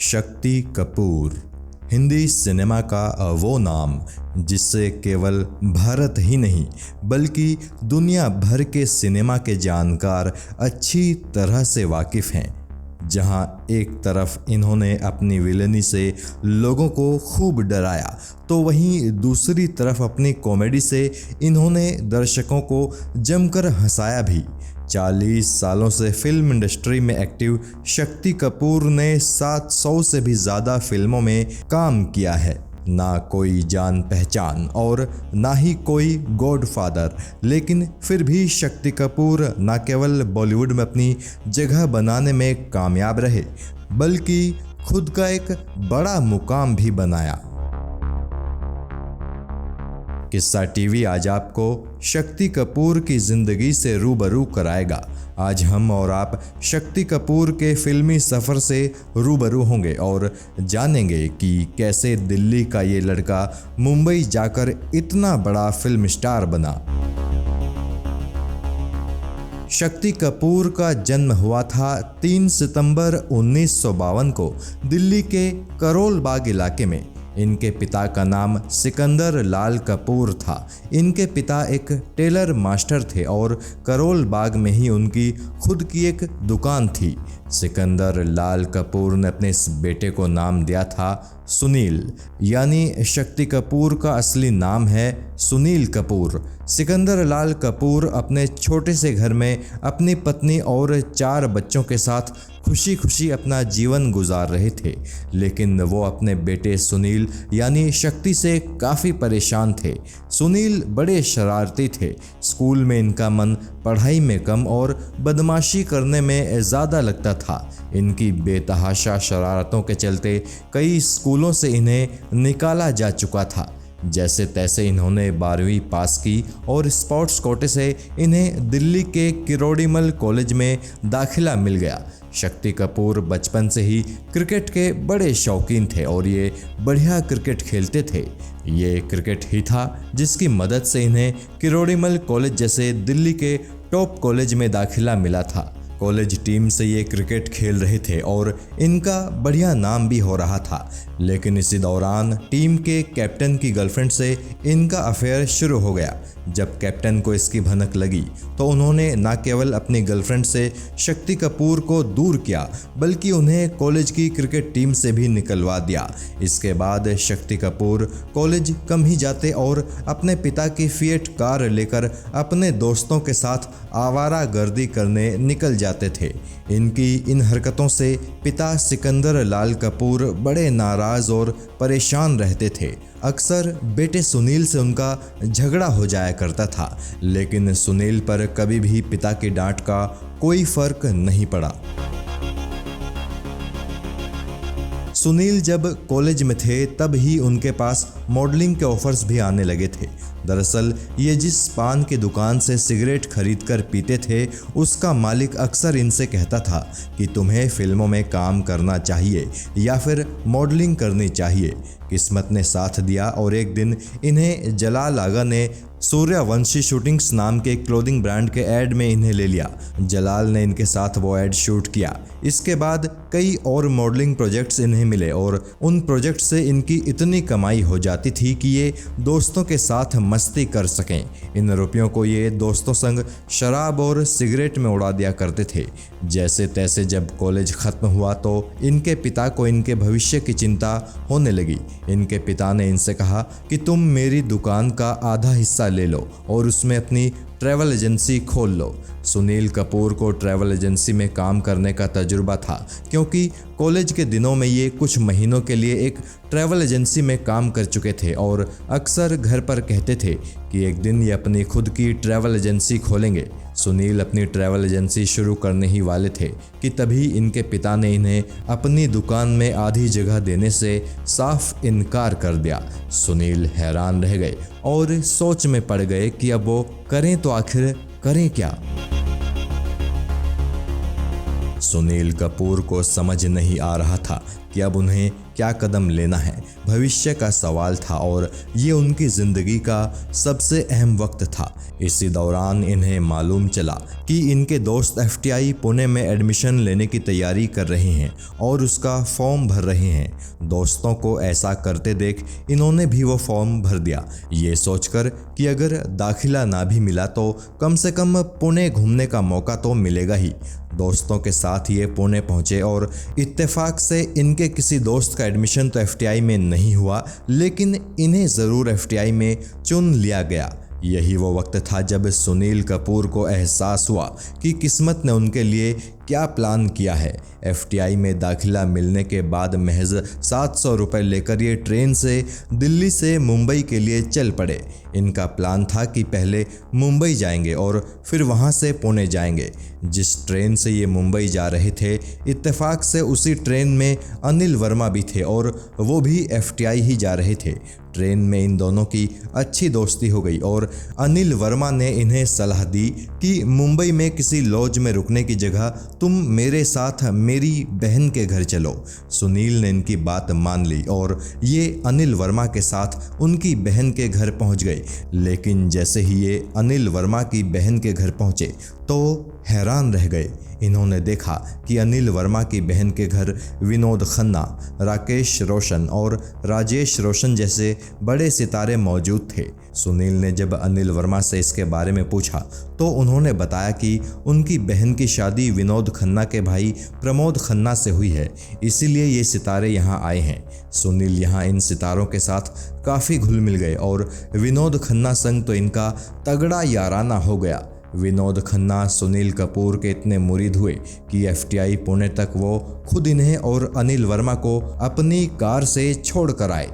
Shakti Kapoor Hindi cinema का वो नाम जिससे केवल भारत ही नहीं बल्कि दुनिया भर के सिनेमा के जानकार अच्छी तरह से वाकिफ़ हैं। जहां एक तरफ इन्होंने अपनी विलेनी से लोगों को खूब डराया तो वहीं दूसरी तरफ अपनी कॉमेडी से इन्होंने दर्शकों को जमकर हंसाया भी। 40 सालों से फिल्म इंडस्ट्री में एक्टिव शक्ति कपूर ने 700 से भी ज़्यादा फिल्मों में काम किया है। ना कोई जान पहचान और ना ही कोई गॉडफादर, लेकिन फिर भी शक्ति कपूर न केवल बॉलीवुड में अपनी जगह बनाने में कामयाब रहे बल्कि खुद का एक बड़ा मुकाम भी बनाया। किस्सा टीवी आज आपको शक्ति कपूर की ज़िंदगी से रूबरू कराएगा। आज हम और आप शक्ति कपूर के फिल्मी सफ़र से रूबरू होंगे और जानेंगे कि कैसे दिल्ली का ये लड़का मुंबई जाकर इतना बड़ा फिल्म स्टार बना। शक्ति कपूर का जन्म हुआ था 3 सितंबर 1952 को दिल्ली के करोल बाग इलाके में। इनके पिता का नाम सिकंदर लाल कपूर था। इनके पिता एक टेलर मास्टर थे और करोल बाग में ही उनकी खुद की एक दुकान थी। सिकंदर लाल कपूर ने अपने इस बेटे को नाम दिया था सुनील, यानी शक्ति कपूर का असली नाम है सुनील कपूर। सिकंदर लाल कपूर अपने छोटे से घर में अपनी पत्नी और 4 बच्चों के साथ खुशी खुशी अपना जीवन गुजार रहे थे, लेकिन वो अपने बेटे सुनील यानी शक्ति से काफ़ी परेशान थे। सुनील बड़े शरारती थे। स्कूल में इनका मन पढ़ाई में कम और बदमाशी करने में ज़्यादा लगता था। इनकी बेतहाशा शरारतों के चलते कई स्कूलों से इन्हें निकाला जा चुका था। जैसे तैसे इन्होंने 12वीं पास की और स्पोर्ट्स कोटे से इन्हें दिल्ली के किरोड़ीमल कॉलेज में दाखिला मिल गया। शक्ति कपूर बचपन से ही क्रिकेट के बड़े शौकीन थे और ये बढ़िया क्रिकेट खेलते थे। ये क्रिकेट ही था जिसकी मदद से इन्हें किरोड़ीमल कॉलेज जैसे दिल्ली के टॉप कॉलेज में दाखिला मिला था। कॉलेज टीम से ये क्रिकेट खेल रहे थे और इनका बढ़िया नाम भी हो रहा था, लेकिन इसी दौरान टीम के कैप्टन की गर्लफ्रेंड से इनका अफेयर शुरू हो गया। जब कैप्टन को इसकी भनक लगी तो उन्होंने न केवल अपनी गर्लफ्रेंड से शक्ति कपूर को दूर किया बल्कि उन्हें कॉलेज की क्रिकेट टीम से भी निकलवा दिया। इसके बाद शक्ति कपूर कॉलेज कम ही जाते और अपने पिता की फिएट कार लेकर अपने दोस्तों के साथ आवारागर्दी करने निकल जाते थे। इनकी इन हरकतों से पिता सिकंदर लाल कपूर बड़े नाराज़ और परेशान रहते थे। अक्सर बेटे सुनील से उनका झगड़ा हो जाया करता था, लेकिन सुनील पर कभी भी पिता की डांट का कोई फर्क नहीं पड़ा। सुनील जब कॉलेज में थे तब ही उनके पास मॉडलिंग के ऑफर्स भी आने लगे थे। दरअसल ये जिस पान की दुकान से सिगरेट खरीदकर पीते थे उसका मालिक अक्सर इनसे कहता था कि तुम्हें फिल्मों में काम करना चाहिए या फिर मॉडलिंग करनी चाहिए। किस्मत ने साथ दिया और एक दिन इन्हें जलाल आगा ने सूर्यवंशी शूटिंग्स नाम के क्लोथिंग ब्रांड के ऐड में इन्हें ले लिया। जलाल ने इनके साथ वो ऐड शूट किया। इसके बाद कई और मॉडलिंग प्रोजेक्ट्स इन्हें मिले और उन प्रोजेक्ट से इनकी इतनी कमाई हो जाती थी कि ये दोस्तों के साथ मस्ती कर सकें। इन रुपयों को ये दोस्तों संग शराब और सिगरेट में उड़ा दिया करते थे। जैसे तैसे जब कॉलेज ख़त्म हुआ तो इनके पिता को इनके भविष्य की चिंता होने लगी। इनके पिता ने इनसे कहा कि तुम मेरी दुकान का आधा हिस्सा ले लो और उसमें अपनी ट्रैवल एजेंसी खोल लो। सुनील कपूर को ट्रैवल एजेंसी में काम करने का तजुर्बा था क्योंकि कॉलेज के दिनों में ये कुछ महीनों के लिए एक ट्रैवल एजेंसी में काम कर चुके थे और अक्सर घर पर कहते थे कि एक दिन ये अपनी खुद की ट्रैवल एजेंसी खोलेंगे। सुनील अपनी ट्रैवल एजेंसी शुरू करने ही वाले थे कि तभी इनके पिता ने इन्हें अपनी दुकान में आधी जगह देने से साफ इनकार कर दिया। सुनील हैरान रह गए और सोच में पड़ गए कि अब वो करें तो आखिर करें क्या। सुनील कपूर को समझ नहीं आ रहा था कि अब उन्हें क्या कदम लेना है, भविष्य का सवाल था और ये उनकी ज़िंदगी का सबसे अहम वक्त था। इसी दौरान इन्हें मालूम चला कि इनके दोस्त FTI पुणे में एडमिशन लेने की तैयारी कर रहे हैं और उसका फॉर्म भर रहे हैं। दोस्तों को ऐसा करते देख इन्होंने भी वो फॉर्म भर दिया, ये सोचकर कि अगर दाखिला ना भी मिला तो कम से कम पुणे घूमने का मौका तो मिलेगा ही। दोस्तों के साथ ये पुणे पहुंचे और इत्तेफाक से इनके किसी दोस्त का एडमिशन तो FTI में नहीं हुआ, लेकिन इन्हें ज़रूर FTI में चुन लिया गया। यही वो वक्त था जब सुनील कपूर को एहसास हुआ कि किस्मत ने उनके लिए क्या प्लान किया है। FTI में दाखिला मिलने के बाद महज 700 रुपये लेकर ये ट्रेन से दिल्ली से मुंबई के लिए चल पड़े। इनका प्लान था कि पहले मुंबई जाएंगे और फिर वहाँ से पुणे जाएंगे। जिस ट्रेन से ये मुंबई जा रहे थे, इत्तेफाक से उसी ट्रेन में अनिल वर्मा भी थे और वो भी FTI ही जा रहे थे। ट्रेन में इन दोनों की अच्छी दोस्ती हो गई और अनिल वर्मा ने इन्हें सलाह दी कि मुंबई में किसी लॉज में रुकने की जगह तुम मेरे साथ मेरी बहन के घर चलो। सुनील ने इनकी बात मान ली और ये अनिल वर्मा के साथ उनकी बहन के घर पहुंच गए। लेकिन जैसे ही ये अनिल वर्मा की बहन के घर पहुंचे तो हैरान रह गए। इन्होंने देखा कि अनिल वर्मा की बहन के घर विनोद खन्ना, राकेश रोशन और राजेश रोशन जैसे बड़े सितारे मौजूद थे। सुनील ने जब अनिल वर्मा से इसके बारे में पूछा तो उन्होंने बताया कि उनकी बहन की शादी विनोद खन्ना के भाई प्रमोद खन्ना से हुई है, इसीलिए ये सितारे यहाँ आए हैं। सुनील यहाँ इन सितारों के साथ काफ़ी घुल मिल गए और विनोद खन्ना संग तो इनका तगड़ा याराना हो गया। विनोद खन्ना सुनील कपूर के इतने मुरीद हुए कि FTI पुणे तक वो खुद इन्हें और अनिल वर्मा को अपनी कार से छोड़ कर आए।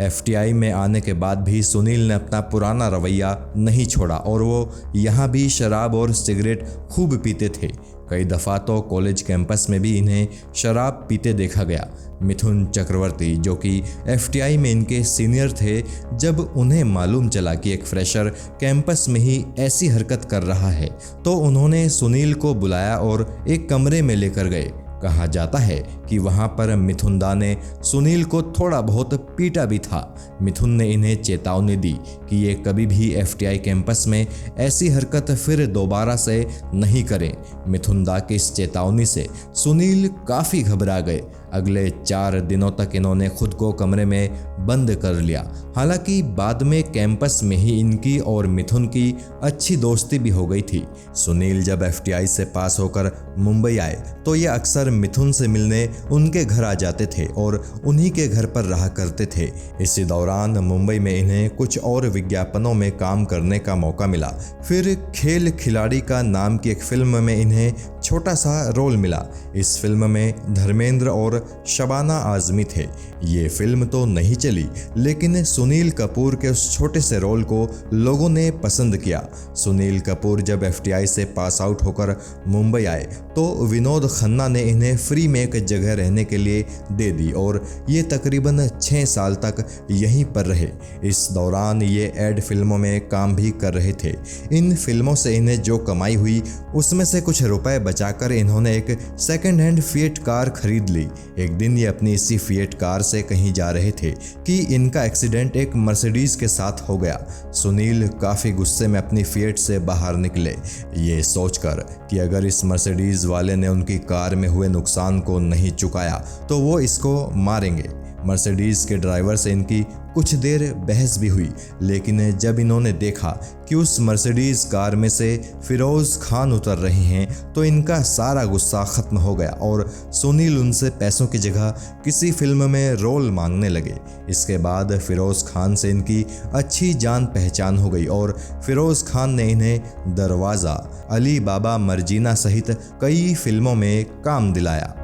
FTI में आने के बाद भी सुनील ने अपना पुराना रवैया नहीं छोड़ा और वो यहाँ भी शराब और सिगरेट खूब पीते थे। कई दफ़ा तो कॉलेज कैंपस में भी इन्हें शराब पीते देखा गया। मिथुन चक्रवर्ती, जो कि FTI में इनके सीनियर थे, जब उन्हें मालूम चला कि एक फ्रेशर कैंपस में ही ऐसी हरकत कर रहा है तो उन्होंने सुनील को बुलाया और एक कमरे में लेकर गए। कहा जाता है कि वहाँ पर मिथुन दा ने सुनील को थोड़ा बहुत पीटा भी था। मिथुन ने इन्हें चेतावनी दी कि ये कभी भी FTI कैंपस में ऐसी हरकत फिर दोबारा से नहीं करें। मिथुन दा की इस चेतावनी से सुनील काफ़ी घबरा गए। अगले 4 दिनों तक इन्होंने खुद को कमरे में बंद कर लिया। हालांकि बाद में कैंपस में ही इनकी और मिथुन की अच्छी दोस्ती भी हो गई थी। सुनील जब FTI से पास होकर मुंबई आए तो ये अक्सर मिथुन से मिलने उनके घर आ जाते थे और उन्हीं के घर पर रहा करते थे। इसी दौरान मुंबई में इन्हें कुछ और विज्ञापनों में काम करने का मौका मिला। फिर खेल खिलाड़ी का नाम की एक फिल्म में इन्हें छोटा सा रोल मिला। इस फिल्म में धर्मेंद्र और शबाना आजमी थे। ये फिल्म तो नहीं चली, लेकिन सुनील कपूर के उस छोटे से रोल को लोगों ने पसंद किया। सुनील कपूर जब FTI से पास आउट होकर मुंबई आए तो विनोद खन्ना ने इन्हें फ्री में एक जगह रहने के लिए दे दी और ये तकरीबन 6 साल तक यहीं पर रहे। इस दौरान ये एड फिल्मों में काम भी कर रहे थे। इन फिल्मों से इन्हें जो कमाई हुई उसमें से कुछ रुपए बचाकर इन्होंने एक सेकंड हैंड फिएट कार खरीद ली। एक दिन ये अपनी इसी फिएट कार से कहीं जा रहे थे कि इनका एक्सीडेंट एक मर्सिडीज के साथ हो गया। सुनील काफ़ी गुस्से में अपनी फिएट से बाहर निकले, ये सोचकर कि अगर इस मर्सिडीज वाले ने उनकी कार में हुए नुकसान को नहीं चुकाया तो वो इसको मारेंगे। मर्सिडीज के ड्राइवर से इनकी कुछ देर बहस भी हुई, लेकिन जब इन्होंने देखा कि उस मर्सिडीज कार में से फिरोज खान उतर रहे हैं तो इनका सारा गुस्सा खत्म हो गया और सुनील उनसे पैसों की जगह किसी फिल्म में रोल मांगने लगे। इसके बाद फिरोज खान से इनकी अच्छी जान पहचान हो गई और फिरोज खान ने इन्हें दरवाज़ा, अली बाबा मर्जीना सहित कई फिल्मों में काम दिलाया।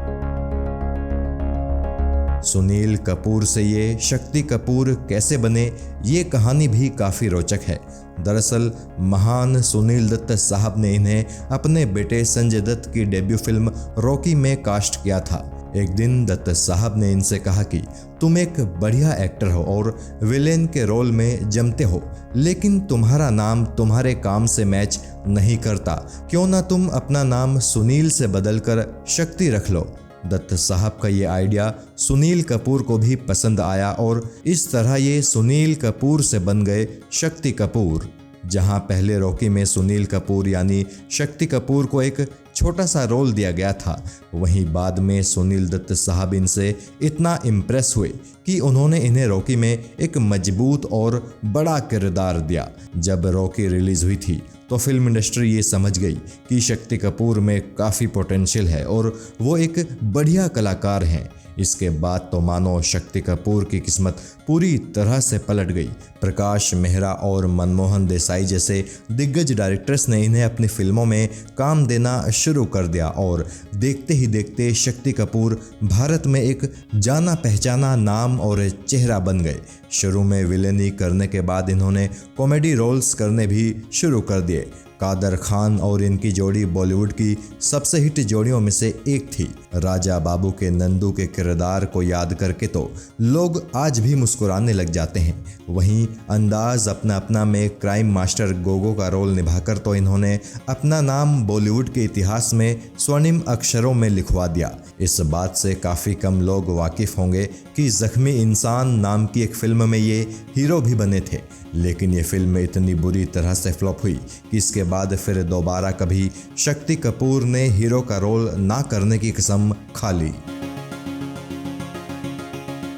सुनील कपूर से ये शक्ति कपूर कैसे बने, ये कहानी भी काफ़ी रोचक है। दरअसल महान सुनील दत्त साहब ने इन्हें अपने बेटे संजय दत्त की डेब्यू फिल्म रॉकी में कास्ट किया था। एक दिन दत्त साहब ने इनसे कहा कि तुम एक बढ़िया एक्टर हो और विलेन के रोल में जमते हो, लेकिन तुम्हारा नाम तुम्हारे काम से मैच नहीं करता, क्यों ना तुम अपना नाम सुनील से बदलकर शक्ति रख लो। दत्त साहब का ये आइडिया सुनील कपूर को भी पसंद आया और इस तरह ये सुनील कपूर से बन गए शक्ति कपूर। जहां पहले रॉकी में सुनील कपूर यानी शक्ति कपूर को एक छोटा सा रोल दिया गया था, वहीं बाद में सुनील दत्त साहब इनसे इतना इम्प्रेस हुए कि उन्होंने इन्हें रॉकी में एक मजबूत और बड़ा किरदार दिया। जब रॉकी रिलीज हुई थी तो फिल्म इंडस्ट्री ये समझ गई कि शक्ति कपूर में काफ़ी पोटेंशियल है और वो एक बढ़िया कलाकार हैं। इसके बाद तो मानो शक्ति कपूर की किस्मत पूरी तरह से पलट गई। प्रकाश मेहरा और मनमोहन देसाई जैसे दिग्गज डायरेक्टर्स ने इन्हें अपनी फिल्मों में काम देना शुरू कर दिया और देखते ही देखते शक्ति कपूर भारत में एक जाना पहचाना नाम और चेहरा बन गए। शुरू में विलेनी करने के बाद इन्होंने कॉमेडी रोल्स करने भी शुरू कर दिए। कादर खान और इनकी जोड़ी बॉलीवुड की सबसे हिट जोड़ियों में से एक थी। राजा बाबू के नंदू के किरदार को याद करके तो लोग आज भी मुस्कुराने लग जाते हैं। वहीं अंदाज अपना अपना में क्राइम मास्टर गोगो का रोल निभाकर तो इन्होंने अपना नाम बॉलीवुड के इतिहास में स्वर्णिम अक्षरों में लिखवा दिया। इस बात से काफ़ी कम लोग वाकिफ होंगे कि जख्मी इंसान नाम की एक फिल्म में ये हीरो भी बने थे, लेकिन ये फिल्म इतनी बुरी तरह से फ्लॉप हुई कि इसके बाद फिर दोबारा कभी शक्ति कपूर ने हीरो का रोल ना करने की कसम खा ली।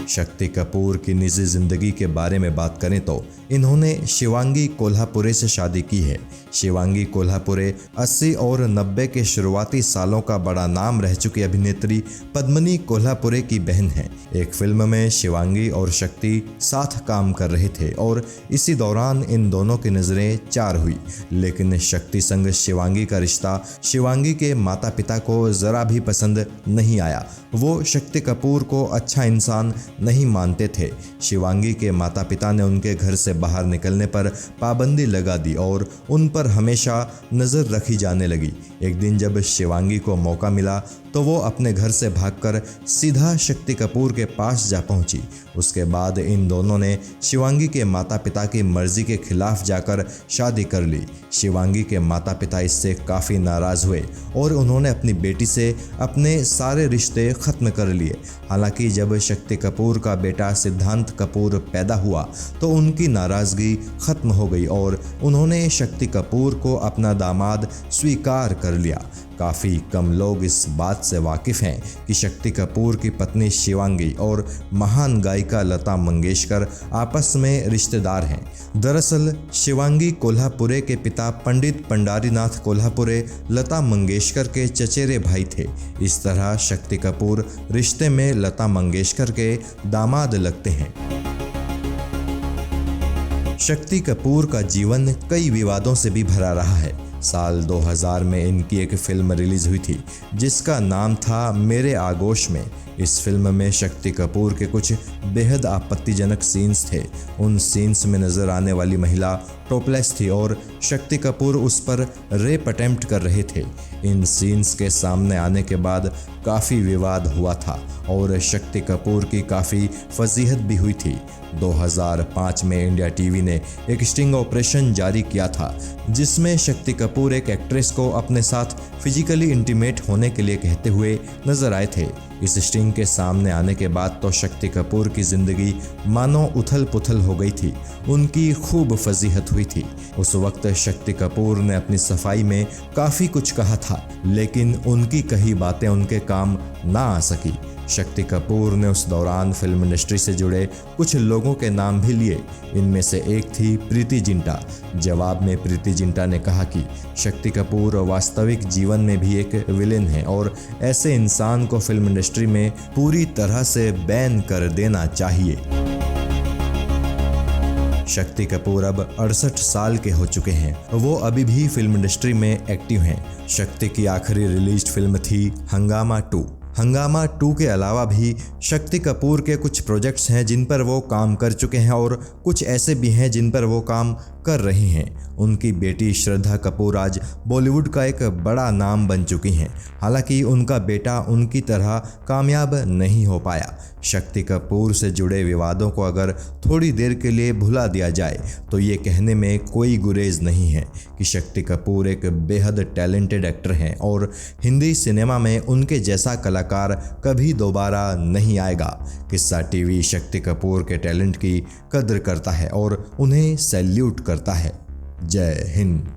शक्ति कपूर की निजी जिंदगी के बारे में बात करें तो इन्होंने शिवांगी कोल्हापुरे से शादी की है। शिवांगी कोल्हापुरे 80 और 90 के शुरुआती सालों का बड़ा नाम रह चुकी अभिनेत्री पद्मिनी कोल्हापुरे की बहन है। एक फिल्म में शिवांगी और शक्ति साथ काम कर रहे थे और इसी दौरान इन दोनों की नज़रें चार हुई, लेकिन शक्ति संग शिवांगी का रिश्ता शिवांगी के माता पिता को ज़रा भी पसंद नहीं आया। वो शक्ति कपूर को अच्छा इंसान नहीं मानते थे। शिवांगी के माता पिता ने उनके घर से बाहर निकलने पर पाबंदी लगा दी और उन पर हमेशा नज़र रखी जाने लगी। एक दिन जब शिवांगी को मौका मिला तो वो अपने घर से भागकर सीधा शक्ति कपूर के पास जा पहुंची। उसके बाद इन दोनों ने शिवांगी के माता पिता की मर्जी के खिलाफ जाकर शादी कर ली। शिवांगी के माता पिता इससे काफ़ी नाराज़ हुए और उन्होंने अपनी बेटी से अपने सारे रिश्ते ख़त्म कर लिए। हालांकि जब शक्ति कपूर का बेटा सिद्धांत कपूर पैदा हुआ तो उनकी नाराज़गी ख़त्म हो गई और उन्होंने शक्ति कपूर को अपना दामाद स्वीकार कर लिया। काफ़ी कम लोग इस बात से वाकिफ़ हैं कि शक्ति कपूर की पत्नी शिवांगी और महान गायिका लता मंगेशकर आपस में रिश्तेदार हैं। दरअसल शिवांगी कोल्हापुरे के पिता पंडित पंडारीनाथ कोल्हापुरे लता मंगेशकर के चचेरे भाई थे। इस तरह शक्ति कपूर रिश्ते में लता मंगेशकर के दामाद लगते हैं। शक्ति कपूर का जीवन कई विवादों से भी भरा रहा है। साल 2000 में इनकी एक फिल्म रिलीज हुई थी जिसका नाम था मेरे आगोश में। इस फिल्म में शक्ति कपूर के कुछ बेहद आपत्तिजनक सीन्स थे। उन सीन्स में नज़र आने वाली महिला टॉपलेस थी और शक्ति कपूर उस पर रेप अटेम्प्ट कर रहे थे। इन सीन्स के सामने आने के बाद काफ़ी विवाद हुआ था और शक्ति कपूर की काफ़ी फजीहत भी हुई थी। 2005 में इंडिया टीवी ने एक स्टिंग ऑपरेशन जारी किया था जिसमें शक्ति कपूर एक एक्ट्रेस को अपने साथ फिजिकली इंटीमेट होने के लिए कहते हुए नजर आए थे। इस स्टिंग के सामने आने के बाद तो शक्ति कपूर की ज़िंदगी मानो उथल पुथल हो गई थी। उनकी खूब फजीहत हुई थी। उस वक्त शक्ति कपूर ने अपनी सफाई में काफ़ी कुछ कहा था, लेकिन उनकी कही बातें उनके काम ना आ सकी। शक्ति कपूर ने उस दौरान फिल्म इंडस्ट्री से जुड़े कुछ लोगों के नाम भी लिए। इनमें से एक थी प्रीति जिंटा। जवाब में प्रीति जिंटा ने कहा कि शक्ति कपूर वास्तविक जीवन में भी एक विलेन है और ऐसे इंसान को फिल्म इंडस्ट्री में पूरी तरह से बैन कर देना चाहिए। शक्ति कपूर अब 68 साल के हो चुके हैं। वो अभी भी फिल्म इंडस्ट्री में एक्टिव हैं। शक्ति की आखिरी रिलीज्ड फिल्म थी हंगामा 2। हंगामा 2 के अलावा भी शक्ति कपूर के कुछ प्रोजेक्ट्स हैं जिन पर वो काम कर चुके हैं और कुछ ऐसे भी हैं जिन पर वो काम कर रही हैं। उनकी बेटी श्रद्धा कपूर आज बॉलीवुड का एक बड़ा नाम बन चुकी हैं। हालांकि उनका बेटा उनकी तरह कामयाब नहीं हो पाया। शक्ति कपूर से जुड़े विवादों को अगर थोड़ी देर के लिए भुला दिया जाए तो ये कहने में कोई गुरेज नहीं है कि शक्ति कपूर एक बेहद टैलेंटेड एक्टर हैं और हिंदी सिनेमा में उनके जैसा कलाकार कभी दोबारा नहीं आएगा। किस्सा टीवी शक्ति कपूर के टैलेंट की कद्र करता है और उन्हें सैल्यूट करता है। जय हिंद।